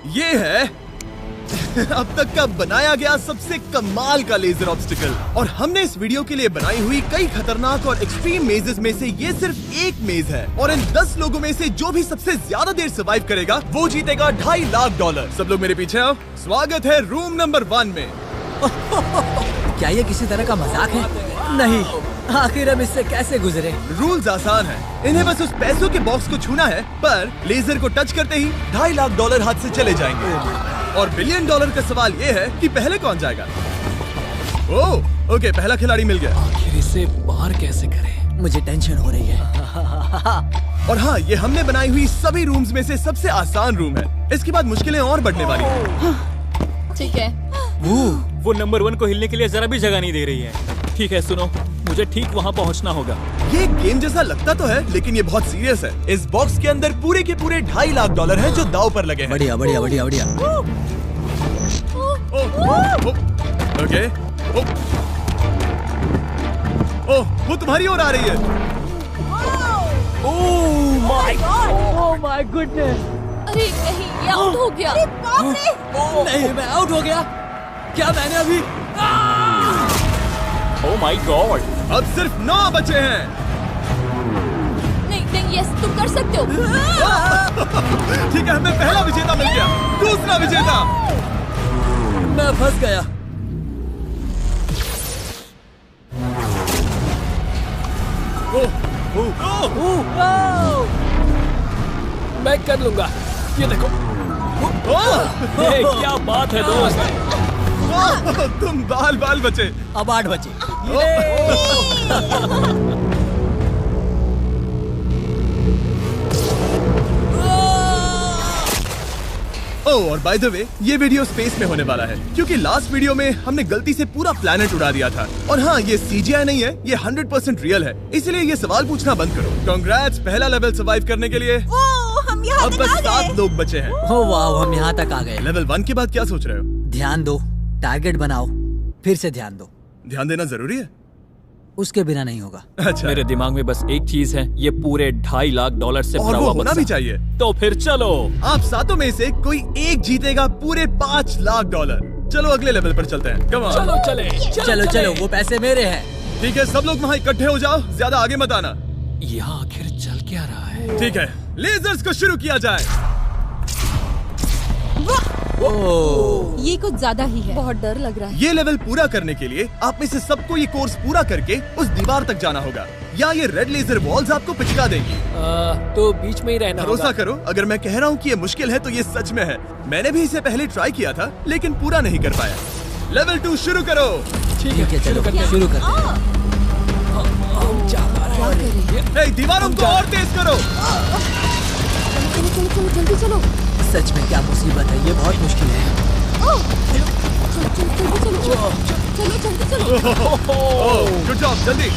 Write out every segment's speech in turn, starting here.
ये है अब तक का बनाया गया सबसे कमाल का लेजर ऑब्स्टिकल। और हमने इस वीडियो के लिए बनाई हुई कई खतरनाक और एक्सट्रीम मेजेस में से ये सिर्फ एक मेज है। और इन 10 लोगों में से जो भी सबसे ज्यादा देर सर्वाइव करेगा वो जीतेगा $2.5 लाख। सब लोग मेरे पीछे आओ। स्वागत है रूम नंबर 1 में। क्या ये किसी तरह का मजाक है? नहीं, आखिर हम इससे कैसे गुजरे? रूल्स आसान है, इन्हें बस उस पैसों के बॉक्स को छूना है, पर लेजर को टच करते ही $2.5 लाख हाथ से चले जाएंगे। और $1 बिलियन का सवाल ये है कि पहले कौन जाएगा। ओह, ओके, पहला खिलाड़ी मिल गया। आखिर इसे पार कैसे करें? मुझे टेंशन हो रही है। और हाँ, ये हमने बनाई हुई सभी रूम्स में से सबसे आसान रूम है। इसके बाद मुश्किलें और बढ़ने वाली हैं। ठीक है। वो नंबर 1 को हिलने के लिए जरा भी जगह नहीं दे रही है। ठीक है, सुनो, मुझे ठीक वहाँ पहुँचना होगा। ये गेम जैसा लगता तो है, लेकिन ये बहुत सीरियस है। इस बॉक्स के अंदर पूरे के पूरे $2.5 लाख हैं जो दांव पर लगे हैं। बढ़िया बढ़िया बढ़िया बढ़िया। ओके। ओह, वो तुम्हारी ओर आ रही है। Oh my goodness. अरे नहीं, ये आउट हो गया। अरे बाप रे। नहीं, मैं आउट हो गया। क्या मैंने अभी? Oh my God. अब सिर्फ 9 बचे हैं। नहीं नहीं, यस, तुम कर सकते हो। ठीक है, हमें पहला विजेता मिल गया। दूसरा विजेता। मैं फंस गया। मैं कर लूंगा, ये देखो। क्या बात है दोस्त। तुम बाल बचे। अब 8 बचे। ओह, और बाय द वे, ये वीडियो स्पेस में होने वाला है, क्योंकि लास्ट वीडियो में हमने गलती से पूरा प्लैनेट उड़ा दिया था। और हाँ, ये CGI नहीं है, ये 100% रियल है, इसलिए ये सवाल पूछना बंद करो। कांग्रेट्स, पहला लेवल सर्वाइव करने के लिए। हम यहाँ अब बस 7 लोग बचे हैं। ओह वाह, हम यहाँ तक आ गए। लेवल 1 के बाद क्या सोच रहे हो? ध्यान दो, टारगेट बनाओ, फिर से ध्यान दो। ध्यान देना जरूरी है। उसके बिना नहीं होगा। अच्छा, मेरे दिमाग में बस एक चीज है, ये पूरे $2.5 लाख से और भरा वो हुआ होना बक्सा। भी चाहिए। तो फिर चलो। आप 7 में से कोई एक जीतेगा पूरे $5 लाख। चलो अगले लेवल पर चलते हैं। Come on. चलो चले। चलो चलो, वो पैसे मेरे हैं। ठीक है, सब लोग वहाँ इकट्ठे हो जाओ, ज्यादा आगे मत आना। यहाँ आखिर चल क्या रहा है? ठीक है, लेजर्स को शुरू किया जाए। ये कुछ ज्यादा ही है। बहुत डर लग रहा है। ये लेवल पूरा करने के लिए आप में से सबको ये कोर्स पूरा करके उस दीवार तक जाना होगा, या ये रेड लेजर वॉल्स आपको पिचका देंगी। तो बीच में ही रहना होगा। भरोसा करो, अगर मैं कह रहा हूँ कि ये मुश्किल है तो ये सच में है। मैंने भी इसे पहले ट्राई किया था, लेकिन पूरा नहीं कर पाया। लेवल 2 शुरू करो। ठीक है, चलो शुरू करते हैं। हे, दीवारों को और तेज करो। चलो जल्दी चलो। सच में क्या मुसीबत है, ये बहुत मुश्किल है। चलो। गुड जॉब, जल्दी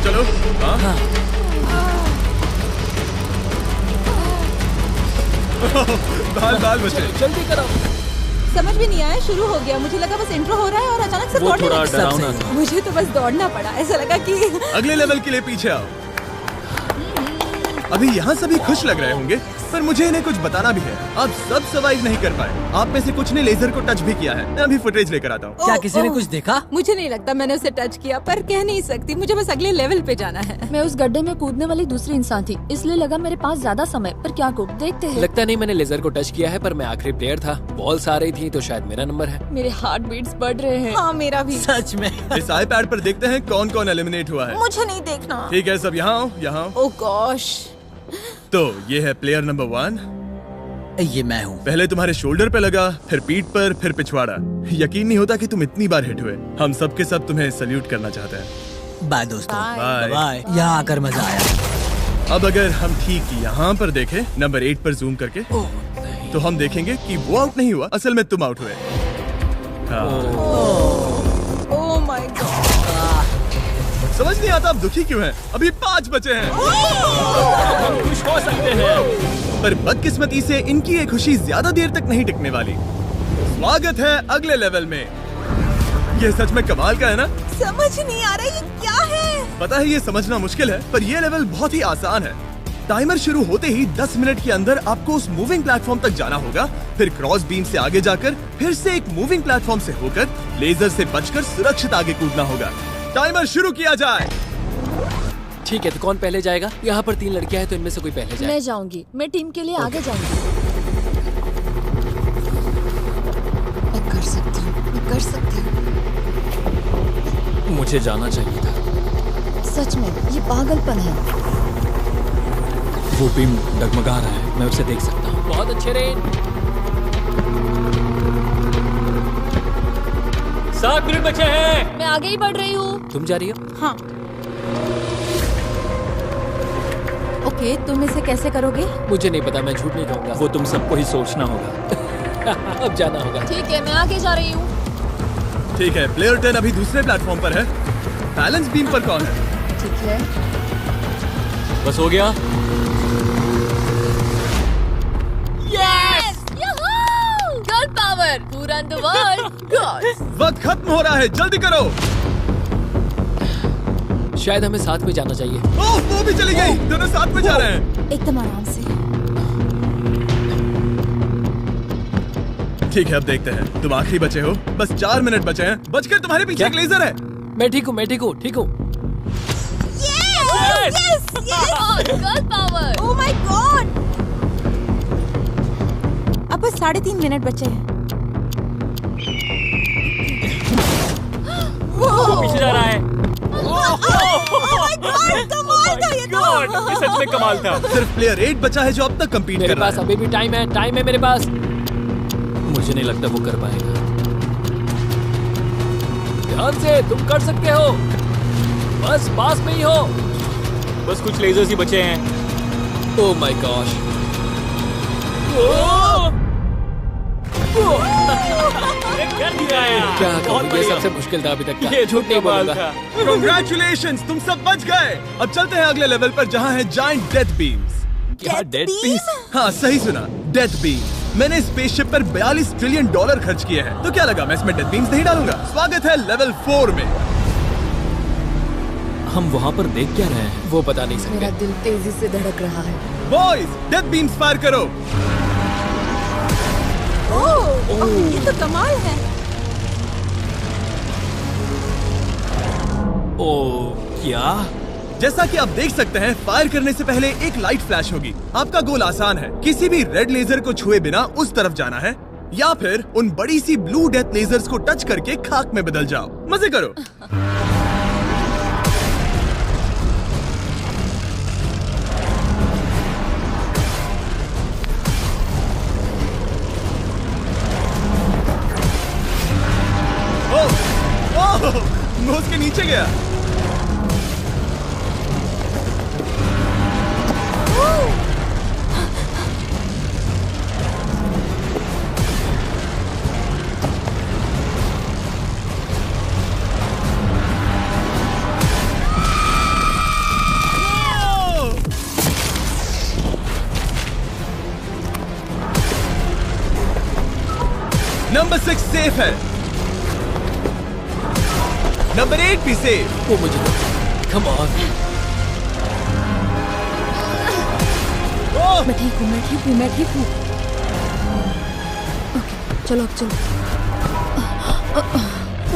चलो। हाँ। बाल बचे। जल्दी करो। समझ भी नहीं आया, शुरू हो गया। मुझे लगा बस इंट्रो हो रहा है और अचानक से वो दौड़ने थोड़ा लगा। डरावना था। मुझे तो बस दौड़ना पड़ा, ऐसा लगा कि अगले लेवल के लिए पीछे आओ। अभी यहाँ सभी खुश लग रहे होंगे, पर मुझे इन्हें कुछ बताना भी है। आप सब सर्वाइव नहीं कर पाए। आप में से कुछ ने लेजर को टच भी किया है। मैं अभी फुटेज लेकर आता हूँ। क्या किसी ने कुछ देखा? मुझे नहीं लगता मैंने उसे टच किया, पर कह नहीं सकती। मुझे बस अगले लेवल पे जाना है। मैं उस गड्ढे में कूदने वाली दूसरी इंसान थी, इसलिए लगा मेरे पास ज्यादा समय। पर क्या को देखते हैं। लगता नहीं मैंने लेजर को टच किया है, पर मैं आखिरी प्लेयर था। बॉल्स आ रही थी तो शायद मेरा नंबर है। मेरे हार्ट बीट्स बढ़ रहे हैं। हाँ, मेरा भी। सच में। इस iPad पर देखते हैं कौन कौन एलिमिनेट हुआ है। मुझे नहीं देखना। ठीक है, सब यहाँ आओ, यहाँ। ओह गॉश। तो ये है प्लेयर नंबर 1। ये मैं हूँ। पहले तुम्हारे शोल्डर पे लगा, फिर पीठ पर, फिर पिछवाड़ा। यकीन नहीं होता कि तुम इतनी बार हिट हुए। हम सब के सब तुम्हें सल्यूट करना चाहते हैं। बाय दोस्तों। बाय। बाय। यहाँ आकर मजा आया। अब अगर हम ठीक यहाँ पर देखें, नंबर 8 पर जूम करके, तो हम देखेंगे कि वो आउट नहीं हुआ, असल में तुम आउट हुए। Oh my God. समझ नहीं आता आप दुखी क्यों हैं? अभी 5 बचे हैं। हम खुश हो सकते हैं। पर बदकिस्मती से इनकी ये खुशी ज्यादा देर तक नहीं टिकने वाली। स्वागत है अगले लेवल में। ये सच में कमाल का है ना? समझ नहीं आ रहा ये क्या है। पता है ये समझना मुश्किल है, पर ये लेवल बहुत ही आसान है। टाइमर शुरू होते ही 10 मिनट के अंदर आपको उस मूविंग प्लेटफॉर्म तक जाना होगा, फिर क्रॉस बीम से आगे जाकर फिर से एक मूविंग प्लेटफॉर्म से होकर लेजर से बचकर सुरक्षित आगे कूदना होगा। टाइमर शुरू किया जाए। ठीक है, तो कौन पहले जाएगा? यहाँ पर 3 लड़कियां हैं, तो इनमें से कोई पहले जाए। मैं जाऊंगी, मैं टीम के लिए आगे जाऊंगी। मैं कर सकती हूँ, मैं कर सकती हूँ। मुझे जाना चाहिए था। सच में ये पागलपन है। वो बीम डगमगा रहा है, मैं उसे देख सकता हूँ। बहुत अच्छे रेन। 7 मिनट बचे हैं। मैं आगे ही बढ़ रही हूँ। तुम जा रही हो? हाँ। ओके, तुम इसे कैसे करोगे? मुझे नहीं पता, मैं झूठ नहीं कहूँगा। वो तुम सबको ही सोचना होगा। अब जाना होगा। ठीक है, मैं आगे जा रही हूँ। ठीक है, प्लेयर 10 अभी दूसरे प्लेटफॉर्म पर है। बैलेंस बीम पर कौन है? ठीक है। बस हो गया। यस! यहू! God power! पूरा द वर्ल्ड! गॉड! वक्त खत्म हो रहा है, जल्दी करो। शायद हमें साथ में जाना चाहिए। ओह, वो भी चली गई। दोनों साथ में जा रहे हैं। एकदम आराम से। ठीक है, अब देखते हैं। तुम आखिरी बचे हो, बस 4 मिनट बचे हैं। बचकर तुम्हारे पीछे एक लेजर है। मैं ठीक हूँ, मैं ठीक हूँ, ठीक हूँ। Yes! God power! Oh my God! अब बस 3.5 मिनट बचे हैं। वो पीछे जा रहा है। कमाल था ये तो। गॉड, ये सच में कमाल था। सिर्फ प्लेयर 8 बचा है जो अब तक कंपीट मेरे कर रहा पास है। अभी भी टाइम है, टाइम है मेरे पास। मुझे नहीं लगता वो कर पाएगा। ध्यान से, तुम कर सकते हो। बस पास में ही हो। बस कुछ लेजर्स ही बचे हैं। Oh my gosh. कर दिया यार। क्या बहुत कहूँ, ये बढ़िया। सबसे मुश्किल था अभी तक का। ये झूठ नहीं कमाल बोलूंगा। था। Congratulations, तुम सब बच गए। अब चलते हैं अगले लेवल पर जहाँ है जायंट डेथ बीम्स। क्या डेड पीस? हाँ, सही सुना, डेथ बीम। मैंने स्पेसशिप पर $42 ट्रिलियन खर्च किए हैं, तो क्या लगा मैं इसमें डेथ बीम्स नहीं डालूंगा? स्वागत है लेवल 4 में। हम वहाँ पर देख क्या रहे हैं? वो बता नहीं मेरा सकते। दिल तेजी से धड़क रहा है। बॉयज, डेथ बीम्स फायर करो। ओह, ये तो कमाल है। ओ क्या? जैसा कि आप देख सकते हैं, फायर करने से पहले एक लाइट फ्लैश होगी। आपका गोल आसान है, किसी भी रेड लेजर को छुए बिना उस तरफ जाना है, या फिर उन बड़ी सी ब्लू डेथ लेजर्स को टच करके खाक में बदल जाओ। मजे करो। ओह, मैं उसके नीचे गया। नंबर 6 सेफ है। नंबर 8 भी सेफ। वो मुझे कम ऑन। मैं ठीक हूँ, मैं ठीक हूँ, मैं ठीक हूँ। ओके, चलो अब चलो।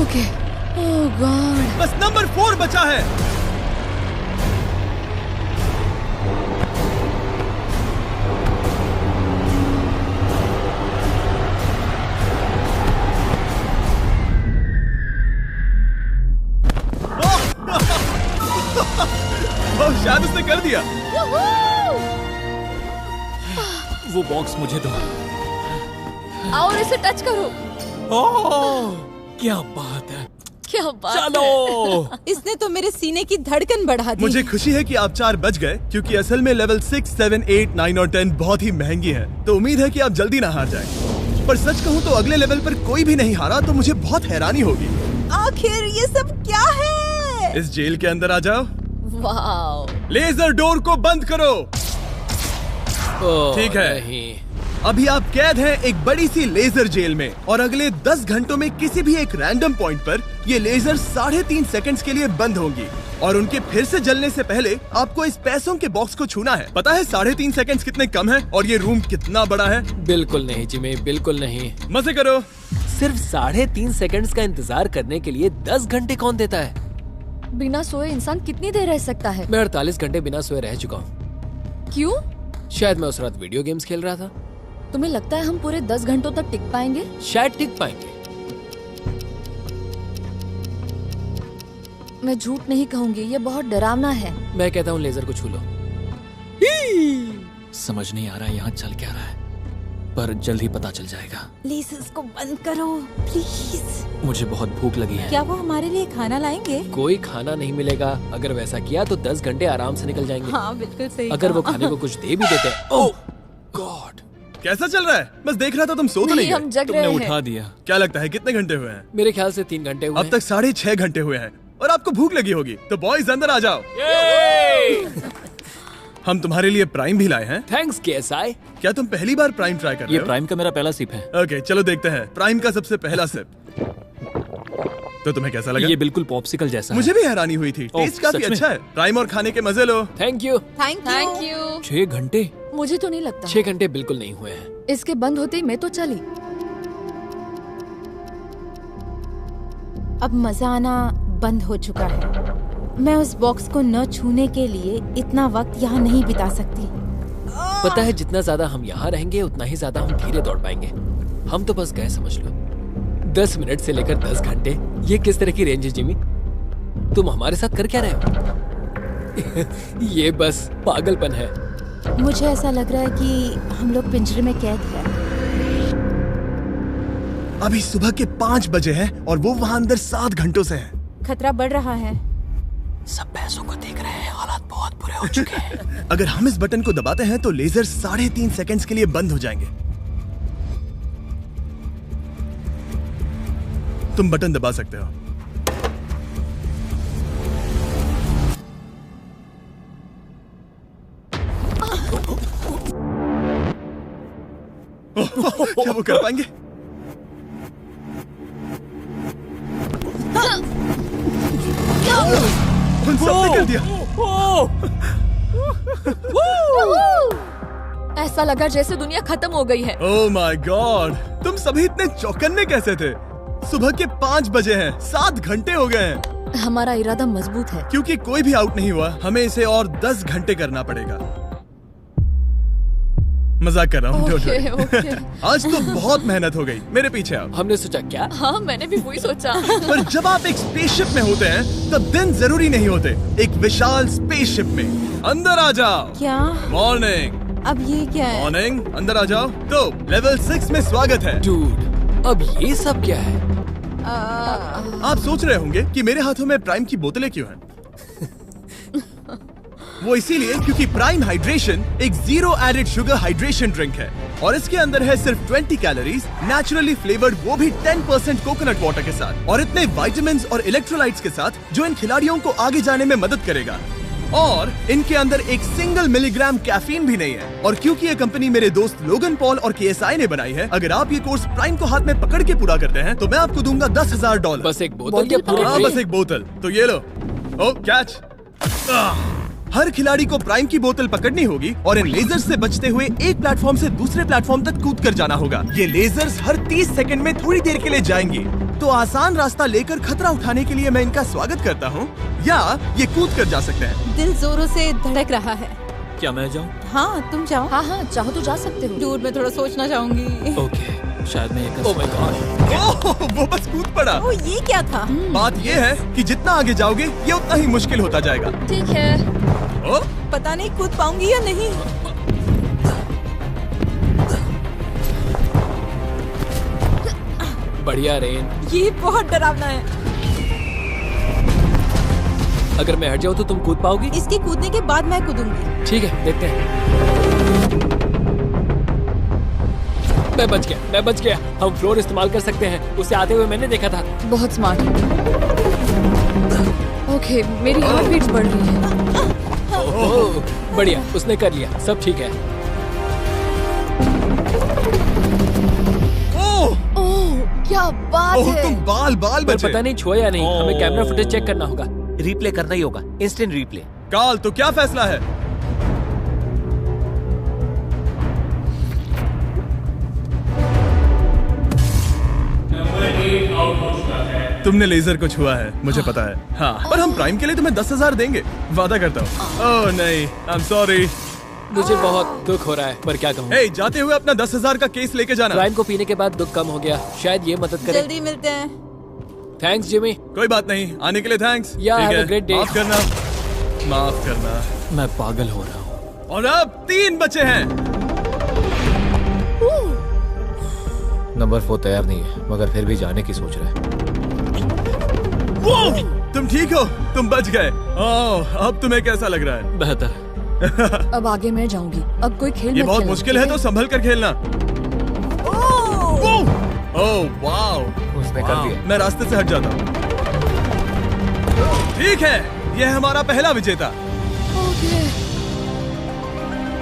ओके। ओह गॉड। बस नंबर 4 बचा है। ओह, शायद उसने कर दिया। वो बॉक्स मुझे दो। आओ और इसे टच करो। ओह, क्या बात है। क्या बात चलो। इसने तो मेरे सीने की धड़कन बढ़ा दी। मुझे खुशी है कि आप 4 बच गए, क्योंकि असल में लेवल 6, 7, 8, 9 और 10 बहुत ही महंगी है। तो उम्मीद है कि आप जल्दी ना हार जाएं। पर सच कहूँ तो अगले लेवल पर कोई भी नहीं हारा तो मुझे बहुत हैरानी होगी। आखिर ये सब क्या है? इस जेल के अंदर आ जाओ। वाओ। लेजर डोर को बंद करो। ओह, ठीक है। नहीं। अभी आप कैद हैं एक बड़ी सी लेजर जेल में और अगले 10 घंटों में किसी भी एक रैंडम पॉइंट पर ये लेजर 3.5 सेकंड्स के लिए बंद होंगी और उनके फिर से जलने से पहले आपको इस पैसों के बॉक्स को छूना है। पता है 3.5 सेकंड्स कितने कम है और ये रूम कितना बड़ा है? बिल्कुल नहीं जिमी, बिल्कुल नहीं। मजे करो। सिर्फ 3.5 सेकंड्स का इंतजार करने के लिए 10 घंटे कौन देता है? बिना सोए इंसान कितनी देर रह सकता है? मैं 48 घंटे बिना सोए रह चुका हूँ। क्यों? शायद मैं उस रात वीडियो गेम्स खेल रहा था। तुम्हें लगता है हम पूरे 10 घंटों तक टिक पाएंगे? शायद टिक पाएंगे। मैं झूठ नहीं कहूँगी, ये बहुत डरावना है। मैं कहता हूँ लेजर को छू लो। समझ नहीं आ रहा यहाँ चल क्या रहा है, पर जल्द ही पता चल जाएगा। प्लीज इसको बंद करो प्लीज। मुझे बहुत भूख लगी है। क्या वो हमारे लिए खाना लाएंगे? कोई खाना नहीं मिलेगा। अगर वैसा किया तो 10 घंटे आराम से निकल जाएंगे। हाँ बिल्कुल सही। अगर वो कहा। खाने को कुछ दे भी देते हैं। ओह गॉड, कैसा चल रहा है? बस देख रहा था, तुम सो तो नहीं हम गए? जग तुमने रहे उठा हैं। दिया। क्या लगता है कितने घंटे हुए हैं? मेरे ख्याल से 3 घंटे हुए अब तक 6.5 घंटे हुए हैं और आपको भूख लगी होगी, तो बॉयज अंदर आ जाओ। हम तुम्हारे लिए प्राइम भी लाए हैं। Thanks KSI. क्या तुम पहली बार प्राइम ट्राई कर रहे ये हो? प्राइम का मेरा पहला सिप है। ओके, चलो देखते हैं प्राइम का सबसे पहला सिप। तो तुम्हें कैसा लगा? ये बिल्कुल पॉप्सिकल जैसा मुझे भी हैरानी हुई थी। ओह, टेस्ट काफी सच में? अच्छा है। प्राइम और खाने के मजे लो। Thank you. Thank you. 6 घंटे? मुझे तो नहीं लगता। 6 घंटे बिल्कुल नहीं हुए हैं। इसके बंद होते ही मैं तो चली। अब मजा आना बंद हो चुका है। मैं उस बॉक्स को न छूने के लिए इतना वक्त यहाँ नहीं बिता सकती। पता है जितना ज्यादा हम यहाँ रहेंगे उतना ही ज्यादा हम धीरे दौड़ पाएंगे। हम तो बस गए, समझ लो। 10 मिनट से लेकर 10 घंटे, ये किस तरह की रेंज है जिमी? तुम हमारे साथ कर क्या रहे हो? ये बस पागलपन है। मुझे ऐसा लग रहा है कि हम लोग पिंजरे में कैद हैं। अभी सुबह के 5 बजे हैं और वो वहाँ अंदर 7 घंटों से हैं। खतरा बढ़ रहा है। सब पैसों को देख रहे हैं, हालात बहुत बुरे हो चुके हैं। अगर हम इस बटन को दबाते हैं तो लेजर 3.5 सेकंड्स के लिए बंद हो जाएंगे। तुम बटन दबा सकते हो। क्या वो कर पाएंगे? उन सबने कर दिया। ऐसा लगा जैसे दुनिया खत्म हो गई है। ओह माय गॉड, तुम सभी इतने चौकन्ने कैसे थे? सुबह के 5 बजे हैं, 7 घंटे हो गए हैं। हमारा इरादा मजबूत है। क्योंकि कोई भी आउट नहीं हुआ, हमें इसे और 10 घंटे करना पड़ेगा। मजाक कर रहा हूँ। don't worry। ओके। आज तो बहुत मेहनत हो गई। मेरे पीछे आओ। हमने सोचा क्या? हाँ, मैंने भी वही सोचा। पर जब आप एक स्पेसशिप में होते हैं तब दिन जरूरी नहीं होते। एक विशाल स्पेसशिप में अंदर आ जाओ। क्या? मॉर्निंग। अब ये क्या है? मॉर्निंग, अंदर आ जाओ। तो लेवल 6 में स्वागत है। डूड, अब ये सब क्या है? आप सोच रहे होंगे कि मेरे हाथों में प्राइम की बोतलें क्यों हैं? वो इसीलिए क्योंकि प्राइम हाइड्रेशन एक 0 एडेड शुगर हाइड्रेशन ड्रिंक है और इसके अंदर है सिर्फ 20 कैलोरीज, नेचुरली फ्लेवर्ड, वो भी 10% कोकोनट वाटर के साथ, और इतने विटामिन्स और इलेक्ट्रोलाइट्स के साथ जो इन खिलाड़ियों को आगे जाने में मदद करेगा। और इनके अंदर एक सिंगल मिलीग्राम कैफीन भी नहीं है। और क्योंकि ये कंपनी मेरे दोस्त लोगन पॉल और केएसआई ने बनाई है, अगर आप ये कोर्स प्राइम को हाथ में पकड़ के पूरा करते हैं तो मैं आपको दूंगा $10,000। बस एक बोतल या पूरे हाँ, ट्रे? बस एक बोतल। तो ये लो। ओ कैच। हर खिलाड़ी को प्राइम की बोतल पकड़नी होगी और इन लेजर्स से बचते हुए एक प्लेटफॉर्म से दूसरे प्लेटफॉर्म तक कूद कर जाना होगा। ये लेजर्स हर 30 सेकंड में थोड़ी देर के लिए जाएंगी। तो आसान रास्ता लेकर खतरा उठाने के लिए मैं इनका स्वागत करता हूँ, या ये कूद कर जा सकते हैं। दिल जोरों से धड़क रहा है। क्या मैं जाऊँ? हाँ तुम जाओ। हाँ हाँ, चाहो तो जा सकते हो। दूर में थोड़ा सोचना चाहूंगी। ओके, शायद मैं ये कर ओह माय सकता हूँ। गॉड, वो बस कूद पड़ा। ओ ये क्या था? बात ये है कि जितना आगे जाओगे ये उतना ही मुश्किल होता जाएगा। ठीक है। ओ, पता नहीं कूद पाऊंगी या नहीं। बढ़िया रेन। ये बहुत डरावना है। अगर मैं हट जाऊँ तो तुम कूद पाओगी? इसके कूदने के बाद मैं कूदूंगी। ठीक है, देखते हैं। मैं बच गया। हम फ्लोर इस्तेमाल कर सकते हैं, उसे आते हुए मैंने देखा था। बहुत स्मार्ट। ओके, मेरी हार्ट बीट्स बढ़ रही है। ओह, बढ़िया, उसने कर लिया, सब ठीक है। बात ओह, है? तुम बाल पर बचे। पता नहीं छुआ या नहीं, हमें कैमरा फुटेज चेक करना होगा। रिप्ले करना ही होगा, इंस्टेंट रिप्ले। काल, तो क्या फैसला है? तुमने लेजर को छुआ है, मुझे पता है। हाँ, पर हम प्राइम के लिए तुम्हें 10,000 देंगे, वादा करता हूँ। ओह नहीं, आई एम सॉरी। मुझे बहुत दुख हो रहा है, पर क्या कहूँ। हे, जाते हुए अपना 10,000 का केस लेके जाना। प्राइम को पीने के बाद दुख कम हो गया, शायद ये मदद करे। जल्दी मिलते हैं। Thanks Jimmy. कोई बात नहीं, आने के लिए थैंक्स। Yeah, ठीक have है, a great day. माफ करना, माफ करना। मैं पागल हो रहा हूँ। और अब 3 बचे हैं। नंबर 4 तैयार नहीं है, मगर फिर भी जाने की सोच रहा है। तुम ठीक हो? तुम बच गए। ओह, अब तुम्हें कैसा लग रहा है? बेहतर। अब आगे मैं जाऊंगी। अब कोई खेल ये मत बहुत खेलना, मुश्किल है, ठीक तो संभल कर खेलना। ओह वाओ, उसने कर दिया। मैं रास्ते से हट जाता हूँ। ठीक है, यह हमारा पहला विजेता। ओके।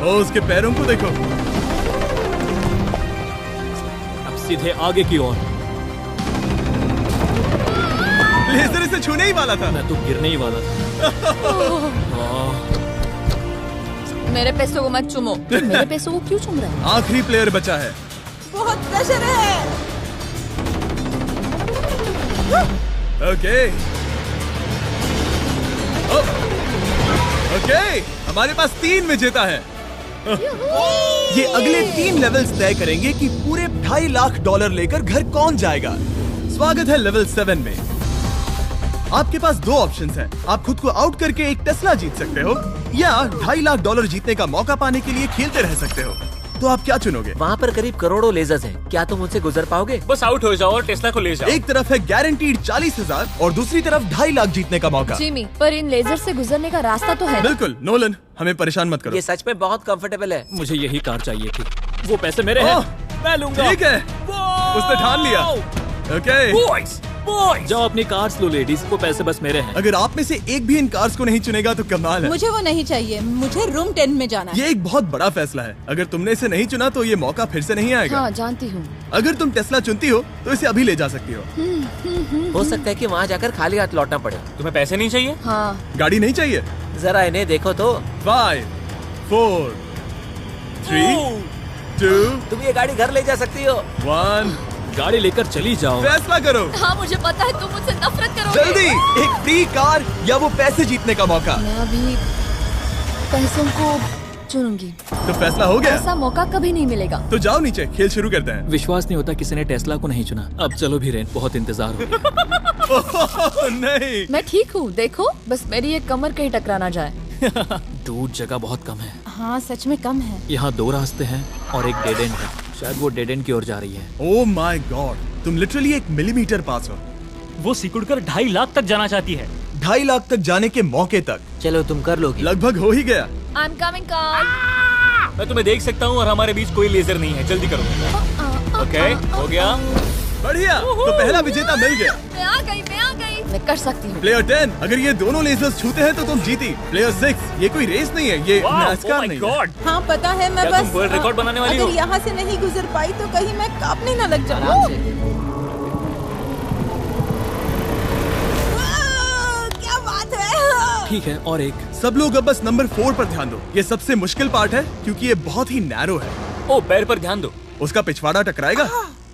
ओ, उसके पैरों को देखो। अब सीधे आगे की ओर। लेजर इसे छूने ही वाला था। मैं तो गिरने ही वाला था। मेरे पैसों को मत चुमो। मेरे पैसों को क्यों चुम रहा है? आखिरी प्लेयर बचा है। बहुत प्रेशर है। ओके ओके, हमारे पास 3 विजेता है। ये अगले 3 लेवल्स तय करेंगे कि पूरे $2.5 लाख लेकर घर कौन जाएगा। स्वागत है लेवल 7 में। आपके पास 2 ऑप्शंस हैं। आप खुद को आउट करके एक टेस्ला जीत सकते हो, या $2.5 लाख जीतने का मौका पाने के लिए खेलते रह सकते हो। तो आप क्या चुनोगे? वहाँ पर करीब करोड़ों लेजर्स हैं, क्या तुम उनसे गुजर पाओगे? बस आउट हो जाओ और टेस्ला को ले जाओ। एक तरफ है गारंटीड 40,000 और दूसरी तरफ $2.5 लाख जीतने का मौका। जिमी, पर इन लेजर से गुजरने का रास्ता तो है ना? बिल्कुल नोलन, हमें परेशान मत करो। ये सच में बहुत कंफर्टेबल है। मुझे यही कार चाहिए थी। वो पैसे मेरे हैं, ओह, मैं लूंगा। ठीक है, उसने ठान लिया। ओके, बॉयज बॉयज, जाओ अपनी कार्स लो लेडीज, वो पैसे बस मेरे हैं। अगर आप में से एक भी इन कार्स को नहीं चुनेगा तो कमाल है। मुझे वो नहीं चाहिए, मुझे रूम 10 में जाना है। ये एक बहुत बड़ा फैसला है। अगर तुमने इसे नहीं चुना तो ये मौका फिर से नहीं आएगा। हाँ, जानती हूँ। अगर तुम टेस्ला चुनती हो तो इसे अभी ले जा सकती हो। हो सकता है कि वहाँ जाकर खाली हाथ लौटना पड़े। तुम्हें पैसे नहीं चाहिए? हाँ। गाड़ी नहीं चाहिए? जरा इन्हें देखो तो। 5 4 3 2 तुम ये गाड़ी घर ले जा सकती हो। 1, गाड़ी लेकर चली जाओ। फैसला करो हाँ, मुझे पता है तुम मुझसे नफरत करोगे। जल्दी। एक फ्री कार या वो पैसे जीतने का मौका। मैं अभी पैसों को चुनूंगी। तो फैसला हो गया? ऐसा मौका कभी नहीं मिलेगा। तो जाओ नीचे, खेल शुरू करते हैं। विश्वास नहीं होता किसी ने टेस्ला को नहीं चुना। अब चलो भी रेन, बहुत इंतजार हो गया। ओह, नहीं। मैं ठीक हूँ, देखो बस मेरी एक कमर कहीं टकरा ना जाए। दूर जगह बहुत कम है। हाँ, सच में कम है। यहाँ 2 रास्ते हैं और एक डेड एंड है। शायद वो डेड एंड की ओर जा रही है। ओह माय गॉड, तुम लिटरली 1 मिलीमीटर पास हो। वो सिकुड़कर 2.5 लाख तक जाना चाहती है। 2.5 लाख तक जाने के मौके तक चलो तुम कर लोगी। लगभग हो ही गया। I am coming Carl. मैं तुम्हें देख सकता हूँ और हमारे बीच कोई लेजर नहीं है। जल्दी करो। ओके, हो गया। बढ़िया, तो पहला विजेता मिल गया। मैं आ गई। मैं कर सकती हूँ। प्लेयर 10, अगर ये दोनों लेजर्स छूते हैं तो तुम जीती। प्लेयर 6, ये कोई रेस नहीं है, ये नैस्कार नहीं है। हाँ पता है, मैं क्या बस तुम वर्ल्ड रिकॉर्ड बनाने वाली हो? अगर यहाँ से नहीं गुजर पाई तो कहीं मैं कांपने न लग जाऊँ। क्या बात है। ठीक है, और एक। सब लोग अब बस नंबर 4 पर ध्यान दो। ये सबसे मुश्किल पार्ट है क्योंकि ये बहुत ही नैरो है। ओ, पैर पर ध्यान दो। उसका पिछवाड़ा टकराएगा?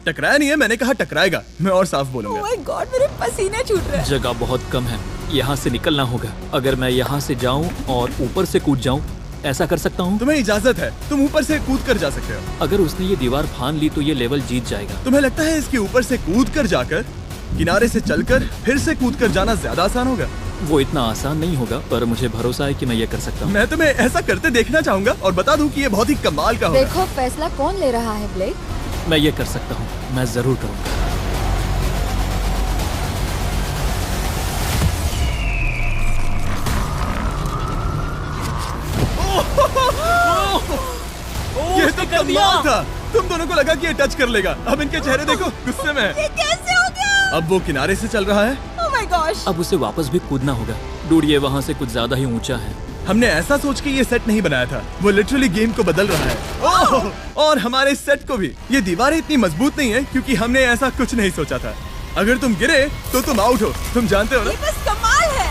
टकराया नहीं है, मैंने कहा टकराएगा। मैं और साफ ओह बोलूंगा। माय गॉड, मेरे पसीने छूट रहे हैं। जगह बहुत कम है, यहाँ से निकलना होगा। अगर मैं यहाँ से जाऊँ और ऊपर से कूद जाऊँ, ऐसा कर सकता हूँ? तुम्हें इजाजत है, तुम ऊपर से कूद कर जा सकते हो। अगर उसने ये दीवार फान ली तो ये लेवल जीत जाएगा। तुम्हें लगता है इसके ऊपर से कूद कर जाकर किनारे से चलकर फिर से कूद कर जाना ज्यादा आसान होगा? वो इतना आसान नहीं होगा, पर मुझे भरोसा है कि मैं ये कर सकता हूँ। मैं तुम्हें ऐसा करते देखना चाहूंगा और बता दूं कि ये बहुत ही कमाल का होगा। देखो फैसला कौन ले रहा है ब्लेक। मैं ये कर सकता हूँ, मैं जरूर करूँगा। ये तो कमाल था। तुम दोनों को लगा कि ये टच कर लेगा। अब इनके चेहरे देखो, गुस्से में है। ये कैसे हो गया? अब वो किनारे से चल रहा है। Oh my gosh. अब उसे वापस भी कूदना होगा। डूड, ये वहाँ से कुछ ज्यादा ही ऊंचा है। हमने ऐसा सोच के ये सेट नहीं बनाया था। वो लिटरली गेम को बदल रहा है। ओह! और हमारे सेट को भी। ये दीवारें इतनी मजबूत नहीं है क्योंकि हमने ऐसा कुछ नहीं सोचा था। अगर तुम गिरे तो तुम आउट हो, तुम जानते हो ना? ये बस कमाल है।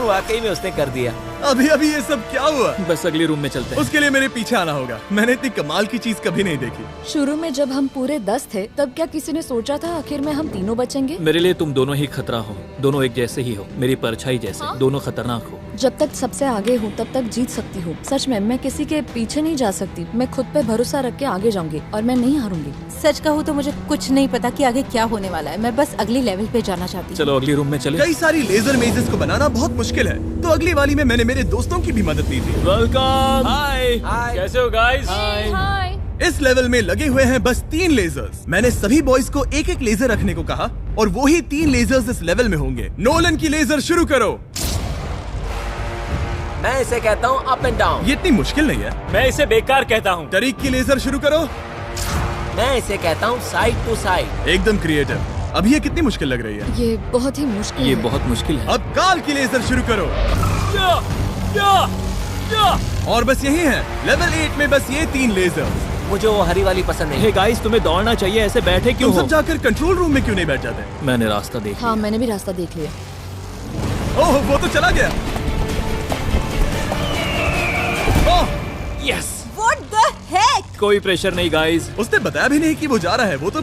वाकई में उसने कर दिया। अभी अभी ये सब क्या हुआ? बस अगले रूम में चलते हैं। उसके लिए मेरे पीछे आना होगा। मैंने इतनी कमाल की चीज कभी नहीं देखी। शुरू में जब हम पूरे 10 थे तब क्या किसी ने सोचा था आखिर में हम तीनों बचेंगे? मेरे लिए तुम दोनों ही खतरा हो, दोनों एक जैसे ही हो, मेरी परछाई जैसे, दोनों खतरनाक हो। जब तक सबसे आगे हूँ तब तक जीत सकती हूँ। सच में मैं किसी के पीछे नहीं जा सकती। मैं खुद पे भरोसा रख के आगे जाऊंगी और मैं नहीं हारूंगी। सच कहूँ तो मुझे कुछ नहीं पता कि आगे क्या होने वाला है। मैं बस अगली लेवल पे जाना चाहती हूँ। चलो अगली रूम में चले। कई सारी लेजर मेजेस को बनाना बहुत मुश्किल है, तो अगली वाली में मैंने मेरे दोस्तों की भी मदद ली थी। वेलकम। हाय। कैसे हो गाइस? हाय। इस लेवल में लगे हुए हैं बस 3 लेजर्स। मैंने सभी बॉयज को एक एक लेजर रखने को कहा और वो ही 3 लेजर्स इस लेवल में होंगे। नोलन की लेजर शुरू करो। मैं इसे कहता हूँ अप एंड डाउन। ये इतनी मुश्किल नहीं है। मैं इसे बेकार कहता हूँ। तरीक की लेजर शुरू करो। मैं इसे कहता हूँ साइड टू साइड। एकदम क्रिएटिव। अब ये कितनी मुश्किल लग रही है? ये बहुत ही मुश्किल ये है। बहुत मुश्किल है। अब काल की लेजर शुरू करो। और बस यही है, लेवल 8 में बस ये 3 लेजर्स। मुझे वो हरी वाली पसंद नहीं। हे गाइस, तुम्हें दौड़ना चाहिए, ऐसे बैठे क्यों तुम हो? सब जाकर कंट्रोल रूम में क्यों नहीं बैठ जाते? मैंने रास्ता देख लिया। हाँ मैंने भी रास्ता देख लिया। ओह वो तो चला गया। Oh yes. What the heck? कोई प्रेशर नहीं गाइस। उसने बताया भी नहीं कि वो जा रहा है, वो तो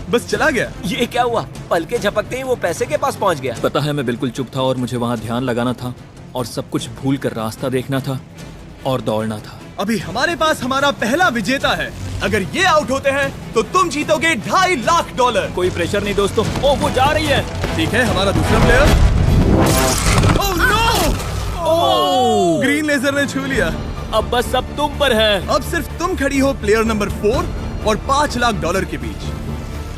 बस चला गया। ये क्या हुआ? पलके झपकते ही वो पैसे के पास पहुँच गया। पता है मैं बिल्कुल चुप था और मुझे वहाँ ध्यान लगाना था और सब कुछ भूल कर रास्ता देखना था और दौड़ना था। अभी हमारे पास हमारा पहला विजेता है। अगर ये आउट होते हैं तो तुम जीतोगे $2.5 लाख। कोई प्रेशर नहीं दोस्तों। ओह वो जा रही है। ठीक है, हमारा दूसरा player. Oh no! Green laser ने छू लिया। अब बस सब तुम पर है। अब सिर्फ तुम खड़ी हो प्लेयर नंबर 4 और $5 लाख के बीच।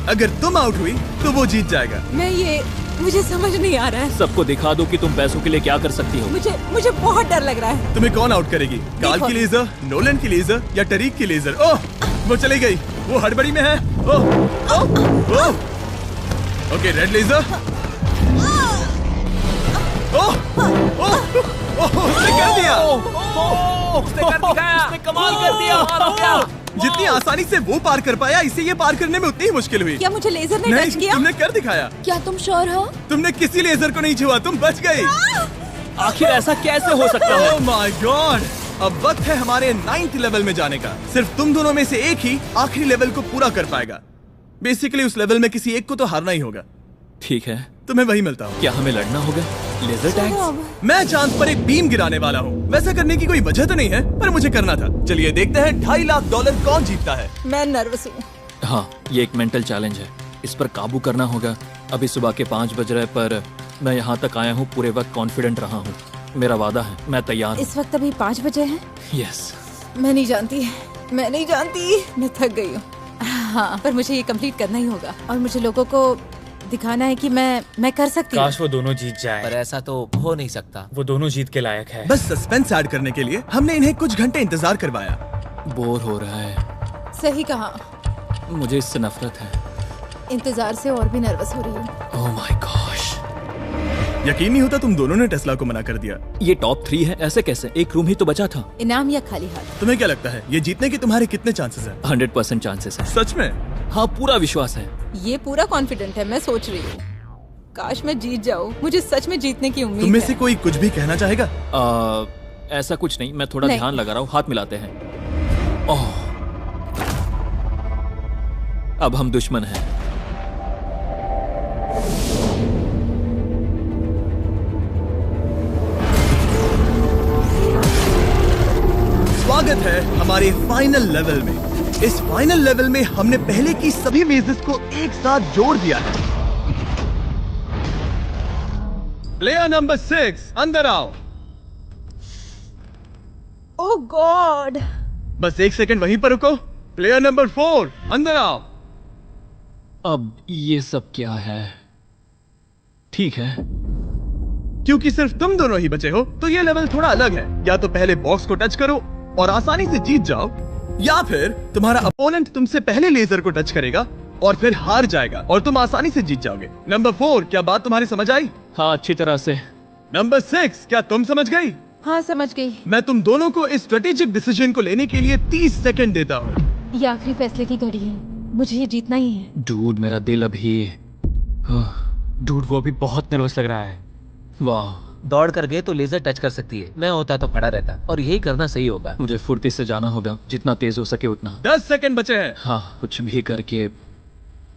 अगर तुम आउट हुई तो वो जीत जाएगा। मुझे समझ नहीं आ रहा है। सबको दिखा दो कि तुम पैसों के लिए क्या कर सकती हो। मुझे बहुत डर लग रहा है। तुम्हें कौन आउट करेगी? काल की लेजर, नोलन की लेजर या टरीक की लेजर? ओह वो चली गई, वो हड़बड़ी में है। ओह ओह ओह ओके, रेड लेजर। ओह ओह उसने कर दिया। उसने कर दिखाया। उसने कमाल कर दिया। जितनी आसानी से वो पार कर पाया, इसे ये पार करने में उतनी ही मुश्किल हुई। क्या मुझे लेजर ने नहीं, टच किया? तुमने कर दिखाया। क्या तुम श्योर हो? तुमने किसी लेजर को नहीं छुआ, तुम बच गई। आखिर ऐसा कैसे हो सकता है? Oh my God! अब वक्त है हमारे 9th लेवल में जाने का। सिर्फ तुम दोनों में से एक ही आखिरी लेवल को पूरा कर पाएगा। बेसिकली उस लेवल में किसी एक को तो हारना ही होगा। ठीक है, तुम्हें वही मिलता हूँ। क्या हमें लड़ना होगा? Laser tags? मैं चांद पर एक बीम गिराने वाला हूँ। वैसा करने की कोई वजह तो नहीं है, पर मुझे करना था। चलिए देखते हैं $2.5 लाख कौन जीतता है। मैं नर्वस हूँ। हाँ, ये एक मेंटल चैलेंज है। इस पर काबू करना होगा। अभी सुबह के 5 बज रहे, पर मैं यहाँ तक आया हूँ, पूरे वक्त कॉन्फिडेंट रहा हूँ। मेरा वादा है, मैं तैयार हूँ। इस वक्त अभी 5 बजे हैं। यस। मैं नहीं जानती, मैं थक गई हूँ। हाँ, पर मुझे ये कंप्लीट करना ही होगा। और मुझे लोगों को दिखाना है कि मैं कर सकती हूँ। काश वो दोनों जीत पर जाए। ऐसा तो हो नहीं सकता। वो दोनों जीत के लायक है। बस सस्पेंस ऐड करने के लिए हमने इन्हें कुछ घंटे इंतजार करवाया। बोर हो रहा है। सही कहा। मुझे इससे नफरत है। इंतजार से और भी नर्वस हो रही हूँ। Oh my gosh. यकीन नहीं होता तुम दोनों ने टेस्ला को मना कर दिया। ये टॉप 3 है, ऐसे कैसे? एक रूम ही तो बचा था। इनाम या खाली हाथ? तुम्हें क्या लगता है ये जीतने के तुम्हारे कितने चांसेस हैं? 100% चांसेस है। सच में? हाँ, पूरा विश्वास है। ये पूरा कॉन्फिडेंट है। मैं सोच रही हूँ काश मैं जीत जाऊँ। मुझे सच में जीतने की उम्मीद तुम में है। से कोई कुछ भी कहना चाहेगा? ऐसा कुछ नहीं, मैं थोड़ा नहीं। ध्यान लगा रहा हूँ। हाथ मिलाते हैं। ओह, अब हम दुश्मन हैं। स्वागत है हमारे फाइनल लेवल में। इस फाइनल लेवल में हमने पहले की सभी मेजेस को एक साथ जोड़ दिया है। प्लेयर नंबर 6 अंदर आओ। ओह गॉड। बस 1 सेकंड वहीं पर रुको। प्लेयर नंबर 4 अंदर आओ। अब ये सब क्या है? ठीक है, क्योंकि सिर्फ तुम दोनों ही बचे हो तो ये लेवल थोड़ा अलग है। या तो पहले बॉक्स को टच करो और आसानी से जीत जाओ, या फिर तुम्हारा अपोनेंट तुमसे पहले लेजर को टच करेगा और फिर हार जाएगा और तुम आसानी से जीत जाओगे। नंबर 4, क्या बात तुम्हारी समझ आई? हाँ अच्छी तरह से। नंबर 6, क्या तुम समझ गई? हाँ समझ गई। मैं तुम दोनों को इस स्ट्रेटेजिक डिसीजन को लेने के लिए 30 सेकंड देता हूँ। ये आखिरी फैसले की घड़ी है। मुझे ये जीतना ही है। डूड मेरा दिल अभी डूड वो भी बहुत नर्वस लग रहा है। वाह, दौड़ कर गए तो लेजर टच कर सकती है, मैं होता तो खड़ा रहता, और यही करना सही होगा। मुझे फुर्ती से जाना होगा, जितना तेज हो सके उतना। 10 सेकंड बचे हैं। हाँ, कुछ भी करके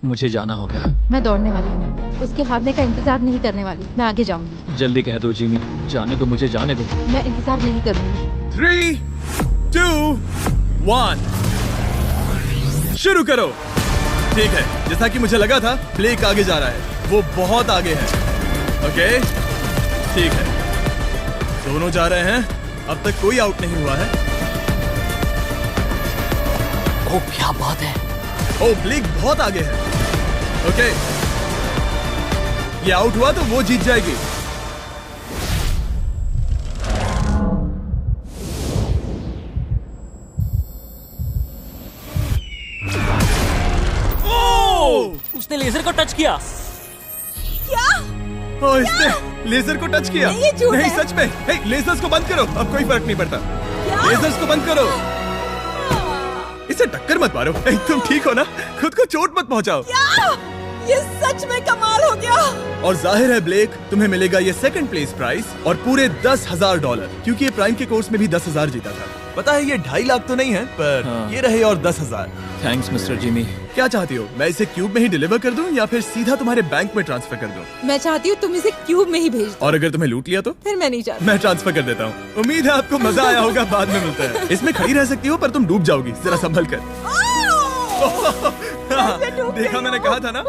मुझे जाना होगा। मैं दौड़ने वाली हूँ, उसके हारने का इंतजार नहीं करने वाली। मैं आगे जाऊंगी। जल्दी कह दो जिमी, जाने दो, मुझे जाने दो। मैं इंतजार नहीं करूंगी। 3, 2, 1 शुरू करो। ठीक है, जैसा कि मुझे लगा था, ब्लेक आगे जा रहा है, वो बहुत आगे है। ओके, ठीक है, दोनों जा रहे हैं, अब तक कोई आउट नहीं हुआ है। ओ क्या बात है। ओ, ब्लेक बहुत आगे है। ओके, ये आउट हुआ तो वो जीत जाएगी। उसने लेजर को टच किया। ओ, इसने लेजर को टच किया। नहीं, ये झूठ नहीं, है। सच में। हे, लेजर्स को बंद करो, अब कोई फर्क नहीं पड़ता। लेजर्स को बंद करो। इसे टक्कर मत मारो। हे, तुम ठीक हो ना? खुद को चोट मत पहुंचाओ। ये सच में कमाल हो गया। और जाहिर है ब्लेक, तुम्हें मिलेगा ये सेकंड प्लेस प्राइस और पूरे $10,000, क्योंकि ये प्राइम के कोर्स में भी 10,000 जीता था। पता है ये 2.5 लाख तो नहीं है, पर हाँ। ये रहे और 10,000। Thanks mister Jimmy. क्या चाहती हो, मैं इसे क्यूब में ही डिलीवर कर दूं या फिर सीधा तुम्हारे बैंक में ट्रांसफर कर दूं? मैं चाहती हूँ तुम इसे क्यूब में ही भेज दो। और अगर तुम्हें लूट लिया तो? फिर मैं नहीं चाहती। मैं ट्रांसफर कर देता हूँ। उम्मीद है आपको मजा आया होगा, बाद में मिलते हैं। इसमें खड़ी रह सकती हो पर तुम डूब जाओगी, जरा संभल कर। मैं डूब देखा, गई मैंने हूँ। कहा था ना।